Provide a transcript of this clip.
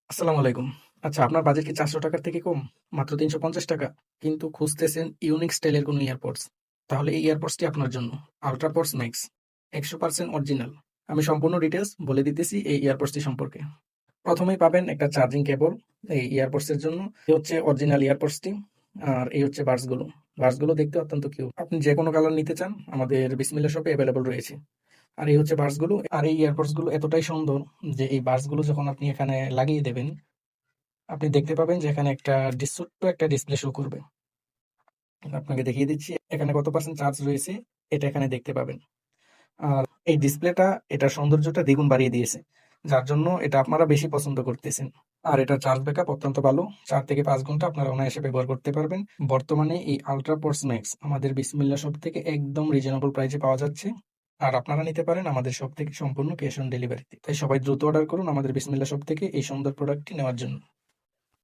আসসালামু আলাইকুম। আচ্ছা, আপনার বাজেট কি ৳৪০০ থেকে কম? মাত্র ৳৩৫০? কিন্তু খুঁজতেছেন ইউনিক স্টাইলের কোনো ইয়ারপডস। তাহলে এই ইয়ারপডসটি আপনার জন্য। আল্ট্রাপডস ম্যাক্স। ১০০% অরিজিনাল। আমি সম্পূর্ণ ডিটেইলস বলে দিতেছি এই ইয়ারপডসটি সম্পর্কে। প্রথমেই পাবেন একটা চার্জিং কেবল এই ইয়ারপডসের জন্য। এই হচ্ছে অরিজিনাল ইয়ারপডসটি। আর এই হচ্ছে বাডসগুলো। বাডসগুলো দেখতে অত্যন্ত কিউট। আপনি যেকোনো কালার নিতে চান আমাদের বিসমিল্লাহ শপে এভেইলেবল রয়েছে। আর এই হচ্ছে বাডসগুলো। আর এই ইয়ারপডসগুলো এতটাই সুন্দর যে এই বাডসগুলো যখন আপনি এখানে লাগিয়ে দেবেন আপনি দেখতে পাবেন যে এখানে ছোট্ট একটা ডিসপ্লে শো করবে। আপনাকে দেখিয়ে দিচ্ছি এখানে কত পার্সেন্ট চার্জ রয়েছে এটা এখানে দেখতে পাবেন। আর এই ডিসপ্লেটা এটার সৌন্দর্যটা দ্বিগুণ বাড়িয়ে দিয়েছে। যার জন্য এটা আপনারা বেশি পছন্দ করতেছেন। আর এটার চার্জ ব্যাকআপ অত্যন্ত ভালো। ৪ থেকে ৫ ঘন্টা আপনারা অনায়াসে ব্যবহার করতে পারবেন। বর্তমানে এই আল্ট্রা পডস ম্যাক্স আমাদের বিসমিল্লাহ শপ থেকে একদম রিজনেবল প্রাইসে পাওয়া যাচ্ছে। আর আপনারা নিতে পারেন আমাদের শপ থেকে সম্পূর্ণ ক্যাশ অন ডেলিভারিতে। তাই সবাই দ্রুত অর্ডার করুন আমাদের বিসমিল্লাহ শপ থেকে এই সুন্দর প্রোডাক্টটি নেওয়ার জন্য।